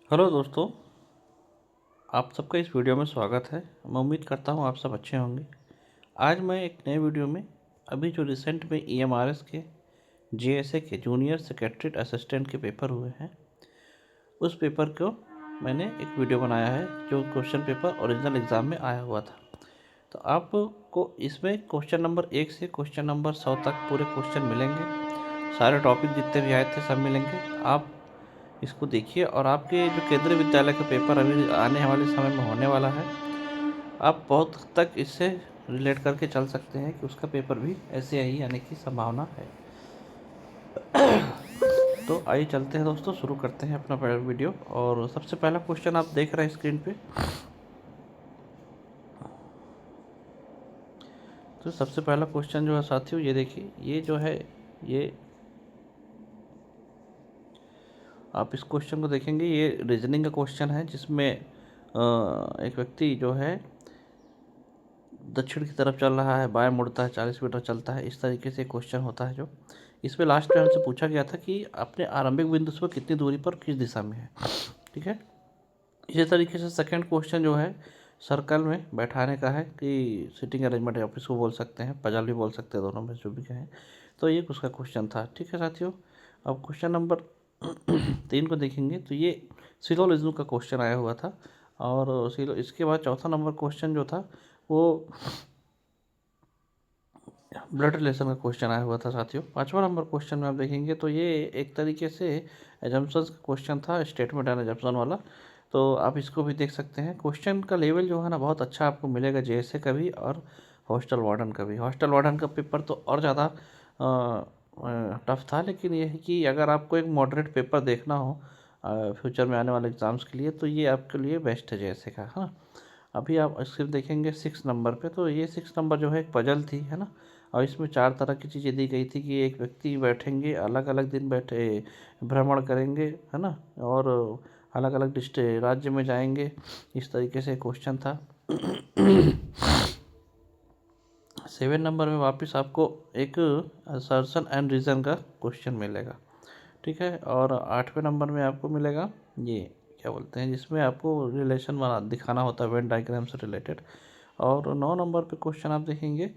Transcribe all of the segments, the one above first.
Hello दोस्तों, आप सबका इस वीडियो में स्वागत है। मैं उम्मीद करता हूँ आप सब अच्छे होंगे। आज मैं एक नए वीडियो में अभी जो रिसेंट में EMRS के JSA के जूनियर सेक्रेटरीट असिस्टेंट के पेपर हुए हैं, उस पेपर को मैंने एक वीडियो बनाया है जो क्वेश्चन पेपर ओरिजिनल एग्ज़ाम में आया हुआ था। तो आपको इसमें क्वेश्चन नंबर 1 से क्वेश्चन नंबर 100 तक पूरे क्वेश्चन मिलेंगे। सारे टॉपिक जितने भी आए थे सब मिलेंगे। आप इसको देखिए और आपके जो केंद्रीय विद्यालय का पेपर अभी आने वाले समय में होने वाला है, आप बहुत हद तक इससे रिलेट करके चल सकते हैं कि उसका पेपर भी ऐसे ही आने की संभावना है। तो आइए चलते हैं दोस्तों, शुरू करते हैं अपना पहला वीडियो। और सबसे पहला क्वेश्चन आप देख रहे हैं स्क्रीन पे। तो सबसे पहला क्वेश्चन जो है साथियों, ये देखिए, ये जो है, ये आप इस क्वेश्चन को देखेंगे, ये रीजनिंग का क्वेश्चन है जिसमें एक व्यक्ति जो है दक्षिण की तरफ चल रहा है, बाएं मुड़ता है, 40 मीटर चलता है। इस तरीके से क्वेश्चन होता है। जो इसमें लास्ट में हमसे पूछा गया था कि अपने आरंभिक बिंदु से कितनी दूरी पर किस दिशा में है। ठीक है। इसी तरीके से सेकंड क्वेश्चन जो है सर्कल में बैठाने का है, कि सिटिंग अरेंजमेंट है, ऑफिस को बोल सकते हैं, पजल भी बोल सकते हैं, दोनों में जो भी कहें। तो ये उसका क्वेश्चन था। ठीक है साथियों, अब क्वेश्चन नंबर 3 को देखेंगे तो ये सिलोजिज्म का क्वेश्चन आया हुआ था। और इसके बाद चौथा नंबर क्वेश्चन जो था वो ब्लड रिलेशन का क्वेश्चन आया हुआ था साथियों। पांचवा नंबर क्वेश्चन में आप देखेंगे तो ये एक तरीके से एजम्पन्स का क्वेश्चन था, स्टेटमेंट एंड एजम्पन वाला। तो आप इसको भी देख सकते हैं। क्वेश्चन का लेवल जो है ना बहुत अच्छा आपको मिलेगा, JSA का भी और हॉस्टल वार्डन का भी। हॉस्टल वार्डन का पेपर तो और ज़्यादा टफ था, लेकिन ये है कि अगर आपको एक मॉडरेट पेपर देखना हो फ्यूचर में आने वाले एग्ज़ाम्स के लिए, तो ये आपके लिए बेस्ट है JSA का, है ना। अभी आप स्क्रिप्ट देखेंगे 6 नंबर पे, तो ये 6 नंबर जो है एक पजल थी, है ना। और इसमें 4 तरह की चीज़ें दी गई थी कि एक व्यक्ति बैठेंगे, अलग अलग दिन बैठे भ्रमण करेंगे, है ना, और अलग अलग डिस्ट्रिक्ट राज्य में जाएंगे। इस तरीके से क्वेश्चन था। 7 नंबर में वापस आपको एक असर्शन एंड रीज़न का क्वेश्चन मिलेगा। ठीक है। और 8वें नंबर में आपको मिलेगा ये क्या बोलते हैं, जिसमें आपको रिलेशन बना दिखाना होता है, वेन डायग्राम से रिलेटेड। और 9 नंबर पे क्वेश्चन आप देखेंगे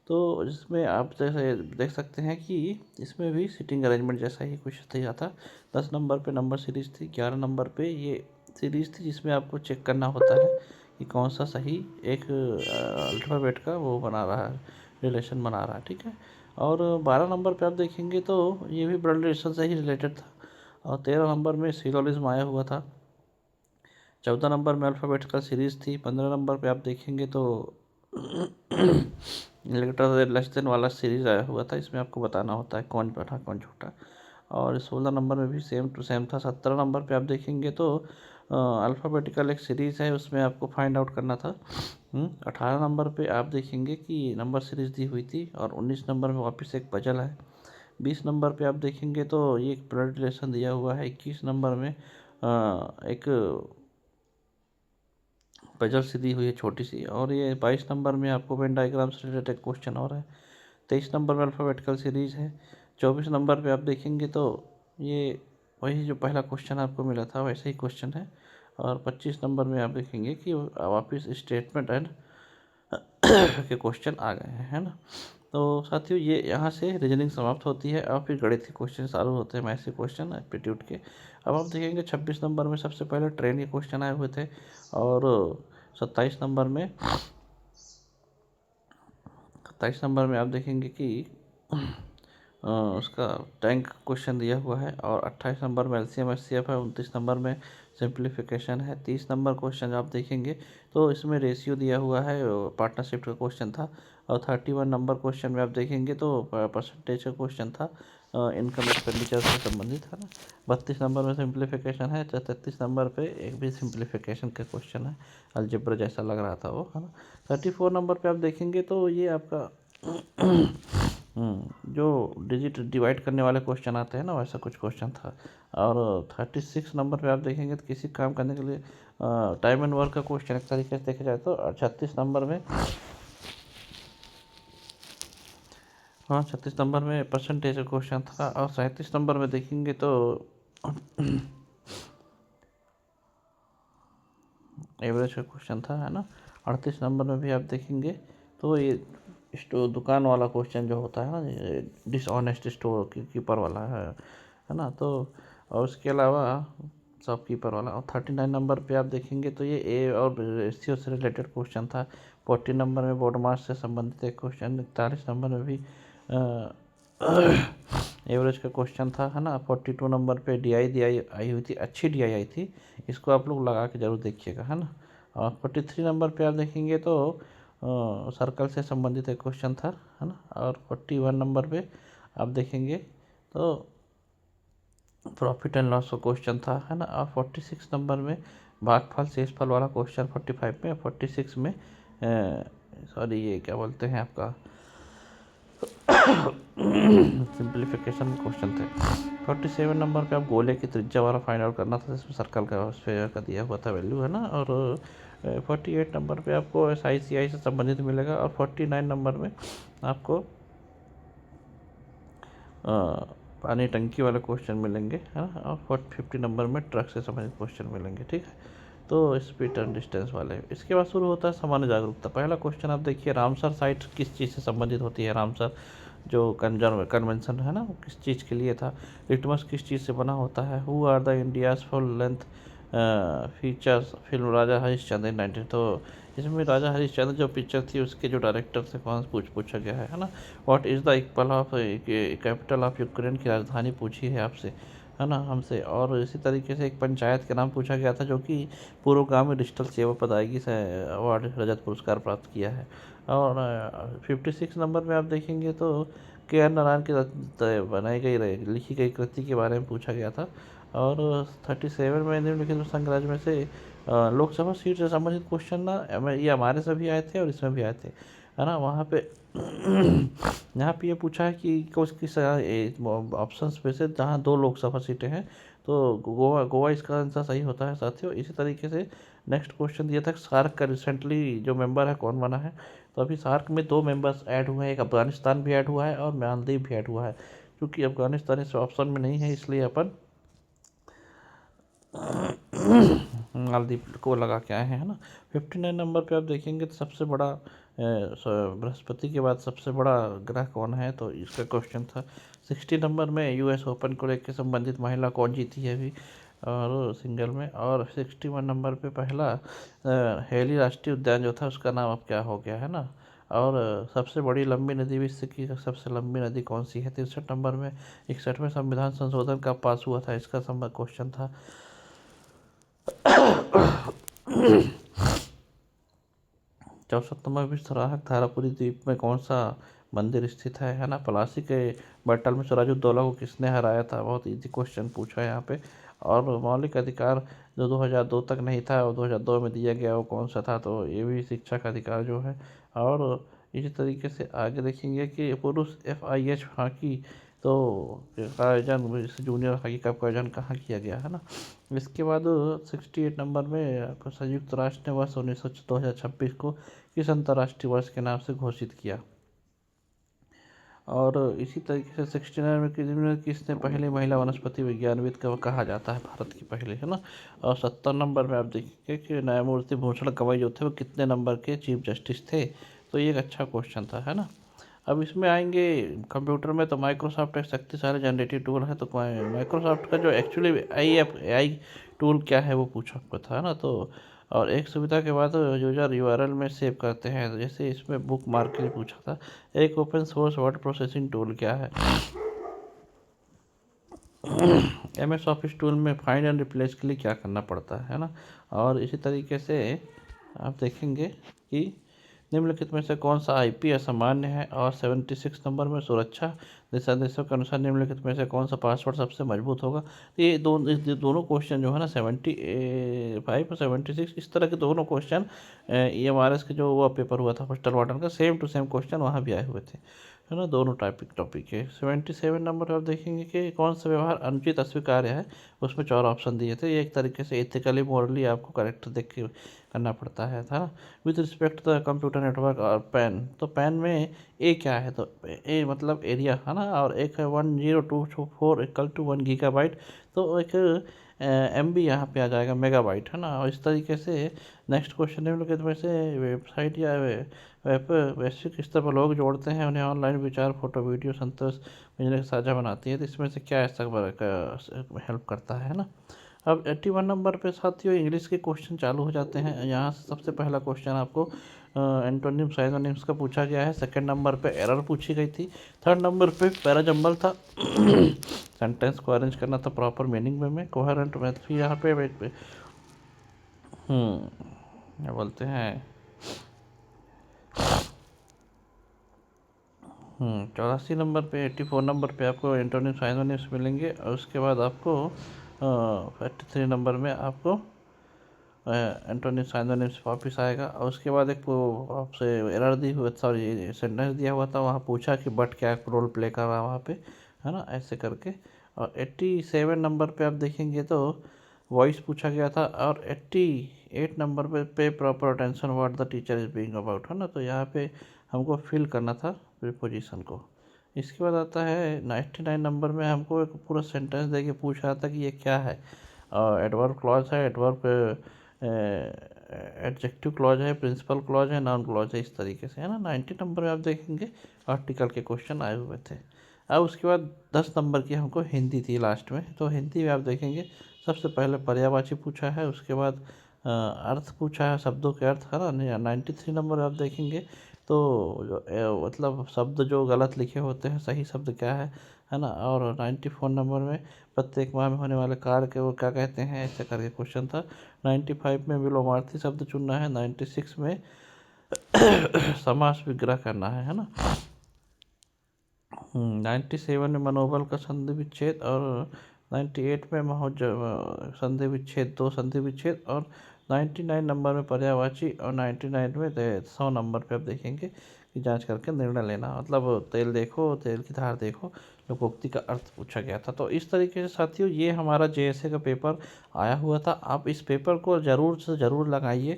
तो जिसमें आप जैसे देख सकते हैं कि इसमें भी सिटिंग अरेंजमेंट जैसा ही कुछ दिया था। 10 नंबर पे नंबर सीरीज थी। 11 नंबर पे ये सीरीज थी जिसमें आपको चेक करना होता है कि कौन सा सही एक अल्फ़ाबेट का वो बना रहा है, रिलेशन बना रहा है। ठीक है। और 12 नंबर पे आप देखेंगे तो ये भी ब्लड रिलेशन से ही रिलेटेड था। और 13 नंबर में सिलोजिज्म आया हुआ था। 14 नंबर में अल्फ़ाबेटिकल सीरीज़ थी। 15 नंबर पे आप देखेंगे तो लेटर लेस देन वाला सीरीज़ आया हुआ था। इसमें आपको बताना होता है कौन बड़ा कौन छोटा। और 16 नंबर में भी सेम टू सेम था। 17 नंबर पे आप देखेंगे तो अल्फ़ाबेटिकल एक सीरीज़ है, उसमें आपको फाइंड आउट करना था। 18 नंबर पे आप देखेंगे कि नंबर सीरीज़ दी हुई थी। और 19 नंबर में वापस एक पजल है। 20 नंबर पे आप देखेंगे तो ये एक ब्लड रिलेशन दिया हुआ है। 21 नंबर में एक पजल सी दी हुई है छोटी सी। और ये 22 नंबर में आपको वेन डायग्राम से रिलेटेड क्वेश्चन और है। 23 नंबर में अल्फ़ाबेटिकल सीरीज़ है। 24 नंबर पे आप देखेंगे तो ये वही जो पहला क्वेश्चन आपको मिला था वैसे ही क्वेश्चन है। और 25 नंबर में आप देखेंगे कि वापस स्टेटमेंट एंड के क्वेश्चन आ गए हैं, है ना। तो साथियों ये यहाँ से रीजनिंग समाप्त होती है और फिर गणित के क्वेश्चन चालू होते हैं, मैथ्स के क्वेश्चन, एप्टीट्यूड के। अब आप देखेंगे 26 नंबर में सबसे पहले ट्रेन के क्वेश्चन आए हुए थे। और 27 नंबर में 27 नंबर में आप देखेंगे कि उसका टैंक क्वेश्चन दिया हुआ है। और 28 नंबर में LCM HCF है। 29 नंबर में सिंप्लीफिकेशन है। 30 नंबर क्वेश्चन आप देखेंगे तो इसमें रेशियो दिया हुआ है, पार्टनरशिप का क्वेश्चन था। और 31 नंबर क्वेश्चन में आप देखेंगे तो परसेंटेज का क्वेश्चन था, इनकम एक्सपेंडिचर से संबंधित, है ना। 32 नंबर में सिंप्लीफिकेशन है। 33 नंबर पे एक भी सिंप्लीफिकेशन का क्वेश्चन है, अलजेब्रा जैसा लग रहा था वो, है ना। 34 नंबर पे आप देखेंगे तो ये आपका जो डिजिट डिवाइड करने वाले क्वेश्चन आते हैं ना, वैसा कुछ क्वेश्चन था। और 36 नंबर पे आप देखेंगे तो किसी काम करने के लिए टाइम एंड वर्क का क्वेश्चन एक तरीके से देखा जाए तो। और 36 नंबर में, हाँ 36 नंबर में परसेंटेज का क्वेश्चन था। और 37 नंबर में देखेंगे तो एवरेज का क्वेश्चन था, है ना। 38 नंबर में भी आप देखेंगे तो ये स्टोर दुकान वाला क्वेश्चन जो होता है ना, डिसऑनेस्ट स्टोर कीपर वाला है ना। तो और उसके अलावा शॉपकीपर वाला। और 39 नंबर पे आप देखेंगे तो ये ए और रेशियो से रिलेटेड क्वेश्चन था। 40 नंबर में बोर्ड मार्क्स से संबंधित एक क्वेश्चन। 41 नंबर में भी एवरेज का क्वेश्चन था, है ना। 42 नंबर पे डीआई आई हुई थी, अच्छी डीआई आई थी, इसको आप लोग लगा के ज़रूर देखिएगा, है ना। और 43 नंबर पे आप देखेंगे तो सर्कल से संबंधित एक क्वेश्चन था, है ना। और 41 नंबर पे आप देखेंगे तो प्रॉफिट एंड लॉस का क्वेश्चन था, है ना। और 46 नंबर में भागफल शेषफल वाला क्वेश्चन 45 में, 46 में सॉरी ये क्या बोलते हैं आपका सिंप्लीफिकेशन क्वेश्चन थे। 47 नंबर पे आप गोले की त्रिज्या वाला फाइंड आउट करना था, जिसमें सर्कल का स्फीयर का दिया हुआ था वैल्यू, है ना। और 48 नंबर पे आपको SICI से संबंधित मिलेगा। और 49 नंबर में आपको पानी टंकी वाले क्वेश्चन मिलेंगे, है ना। और 50 नंबर में ट्रक से संबंधित क्वेश्चन मिलेंगे, ठीक है। तो स्पीड एंड डिस्टेंस वाले। इसके बाद शुरू होता है सामान्य जागरूकता। पहला क्वेश्चन आप देखिए, रामसर साइट किस चीज़ से संबंधित होती है। रामसर जो कन्वेंशन है ना, वो किस चीज़ के लिए था। लिटमस किस चीज़ से बना होता है। Who are the India's full length features film Raja Harishchandra in 19। तो इसमें राजा हरिश्चंद्र जो पिक्चर थी उसके जो डायरेक्टर से कौन पूछा गया है ना। What is the equal of capital of Ukraine की राजधानी पूछी है आपसे, है ना, हमसे। और इसी तरीके से एक पंचायत के नाम पूछा गया था जो कि पूर्वगामी डिजिटल सेवा पदायगी से अवार्ड रजत पुरस्कार प्राप्त किया है। और 56 नंबर में आप देखेंगे तो KR नारायण की बनाई गई लिखी गई कृति के बारे में पूछा गया था। और 37 में निम्नलिखित संघराज्य में से लोकसभा सीट से संबंधित क्वेश्चन ना ये हमारे से भी आए थे और इसमें भी आए थे, है ना। वहाँ पे यहाँ पे ये पूछा है कि किस ऑप्शंस में से जहाँ 2 लोकसभा सीटें हैं, तो गोवा गोवा इसका आंसर सही होता है साथियों। इसी तरीके से नेक्स्ट क्वेश्चन दिया था सार्क का रिसेंटली जो मेंबर है कौन बना है। तो अभी सार्क में 2 मेंबर्स ऐड हुए हैं, एक अफगानिस्तान भी ऐड हुआ है और मालदीव भी ऐड हुआ है। क्योंकि अफगानिस्तान इस ऑप्शन में नहीं है, इसलिए अपन मालदीव को लगा के आए हैं, है ना। 59 नंबर पे आप देखेंगे तो सबसे बड़ा बृहस्पति के बाद सबसे बड़ा ग्रह कौन है, तो इसका क्वेश्चन था। 60 नंबर में US ओपन को लेकर संबंधित महिला कौन जीती है अभी और सिंगल में। और 61 नंबर पे पहला हेली राष्ट्रीय उद्यान जो था उसका नाम अब क्या हो गया, है ना। और सबसे बड़ी लंबी नदी विश्व की सबसे लंबी नदी कौन सी है। 63 नंबर में 61वें संविधान संशोधन कब पास हुआ था, इसका क्वेश्चन था। 64 में भी सराहक धारापुरी द्वीप में कौन सा मंदिर स्थित है ना। पलासी के बैटल में सिराजुद्दौला को किसने हराया था, बहुत इजी क्वेश्चन पूछा है यहाँ पे। और मौलिक अधिकार जो 2002 तक नहीं था और 2002 में दिया गया वो कौन सा था, तो ये भी शिक्षा का अधिकार जो है। और इसी तरीके से आगे देखेंगे कि पुरुष FIH हॉकी तो का आयोजन जूनियर हॉकी कप का आयोजन कहाँ किया गया, है ना। इसके बाद 68 नंबर में आपको संयुक्त राष्ट्र ने वर्ष 2026 को किस अंतर्राष्ट्रीय वर्ष के नाम से घोषित किया। और इसी तरीके से 69 में किसने पहली महिला वनस्पति विज्ञानविद का कहा जाता है, भारत की पहली, है ना। और 70 नंबर में आप देखिए कि न्यायमूर्ति भूषण गवई जो थे वो कितने नंबर के चीफ जस्टिस थे, तो ये एक अच्छा क्वेश्चन था, है ना। अब इसमें आएंगे कंप्यूटर में, तो माइक्रोसॉफ्ट एक शक्तिशाली जनरेटिव टूल है। तो माइक्रोसॉफ्ट का जो एक्चुअली AI टूल क्या है वो पूछा आपको था, है ना। तो और एक सुविधा के बाद यूजर URL में सेव करते हैं, तो जैसे इसमें बुक मार्क के लिए पूछा था। एक open source word processing tool क्या है। MS ऑफिस टूल में फाइंड एंड रिप्लेस के लिए क्या करना पड़ता है ना। और इसी तरीके से आप देखेंगे कि निम्नलिखित में से कौन सा IP असामान्य है। और 76 नंबर में सुरक्षा दिशा निर्देशों के अनुसार निम्नलिखित में से कौन सा पासवर्ड सबसे मजबूत होगा। तो ये दोनों क्वेश्चन जो है ना 75 और 76 इस तरह के दोनों क्वेश्चन EMRS के जो वो पेपर हुआ था पोस्टल वार्डन का, सेम टू सेम क्वेश्चन वहाँ भी आए हुए थे, है ना। दोनों टॉपिक है। 77 नंबर पर आप देखेंगे कि कौन सा व्यवहार अनुचित अस्वीकार्य है, उसमें 4 ऑप्शन दिए थे। ये एक तरीके से एथिकली मॉरली आपको करेक्ट देख के करना पड़ता है था। With respect to the computer network और पैन, तो पैन में ए क्या है, तो ए मतलब एरिया, है ना। और एक है 1024 इक्वल टू 1 गीगाबाइट। तो एक MB यहाँ पे आ जाएगा, मेगाबाइट, है ना। और इस तरीके से नेक्स्ट क्वेश्चन निम्नलिखित में से वेबसाइट या वेब वैश्विक स्तर पर लोग जोड़ते हैं, उन्हें ऑनलाइन विचार, फोटो, वीडियो संतोष भेजने साझा बनाती है, तो इसमें से क्या ऐसा हेल्प करता है ना। अब 81 नंबर पे साथियों इंग्लिश के क्वेश्चन चालू हो जाते हैं। यहाँ से सबसे पहला क्वेश्चन आपको एंटोनिम साइनोनिम्स का पूछा गया है। सेकंड नंबर पे एरर पूछी गई थी। थर्ड नंबर पे पैराजंबल था। सेंटेंस को अरेंज करना था प्रॉपर मीनिंग में कोहेरेंट में। फिर यहाँ पे क्या बोलते हैं 84 नंबर पे 84 नंबर पे आपको एंटोनिम साइनोनिम्स मिलेंगे। और उसके बाद आपको 53 नंबर में आपको एंटोनिम साइनोनिम्स वापस आएगा। और उसके बाद एक आपसे एरर दी हुआ, सॉरी सेंटेंस दिया हुआ था, वहाँ पूछा कि बट क्या रोल प्ले कर रहा है वहाँ पे, है ना, ऐसे करके। और 87 नंबर पे आप देखेंगे तो वॉइस पूछा गया था। और 88 नंबर पे proper attention what the teacher is being about, है ना। तो यहाँ पे हमको फिल करना था प्रीपोजिशन को। इसके बाद आता है 99 नंबर में हमको एक पूरा सेंटेंस दे के पूछ रहा था कि ये क्या है। एडवर्ब क्लॉज है, एडवर्ब एडजेक्टिव क्लॉज है, प्रिंसिपल क्लॉज है, नाउन क्लॉज है, इस तरीके से, है ना। 90 नंबर में आप देखेंगे आर्टिकल के क्वेश्चन आए हुए थे। अब उसके बाद 10 नंबर की हमको हिंदी थी लास्ट में। तो हिंदी में आप देखेंगे सबसे पहले पर्यायवाची पूछा है, उसके बाद अर्थ पूछा है, शब्दों के अर्थ, है ना। 93 नंबर आप देखेंगे तो मतलब शब्द जो गलत लिखे होते हैं, सही शब्द क्या है ना। और 94 नंबर में प्रत्येक माह में होने वाले कार्य के वो क्या कहते हैं, ऐसे करके क्वेश्चन था। 95 में विलोमार्थी शब्द चुनना है। 96 में समास विग्रह करना है ना। 97 में मनोबल का संधि विच्छेद। और 98 में संधि विच्छेद, 2 संधि विच्छेद। और 99 नंबर में पर्यायवाची। और 99 में 100 नंबर पे आप देखेंगे कि जांच करके निर्णय लेना, मतलब तेल देखो तेल की धार देखो, लोकोक्ति का अर्थ पूछा गया था। तो इस तरीके से साथियों ये हमारा JSA का पेपर आया हुआ था। आप इस पेपर को ज़रूर से ज़रूर लगाइए,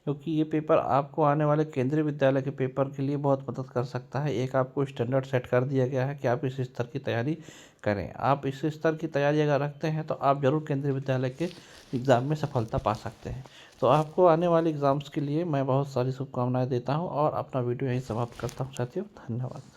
क्योंकि ये पेपर आपको आने वाले केंद्रीय विद्यालय के पेपर के लिए बहुत मदद कर सकता है। एक आपको स्टैंडर्ड सेट कर दिया गया है कि आप इस स्तर की तैयारी करें। आप इस स्तर की तैयारी अगर रखते हैं तो आप ज़रूर केंद्रीय विद्यालय के एग्ज़ाम में सफलता पा सकते हैं। तो आपको आने वाले एग्ज़ाम्स के लिए मैं बहुत सारी शुभकामनाएं देता हूं और अपना वीडियो यहीं समाप्त करता हूं साथियों। धन्यवाद।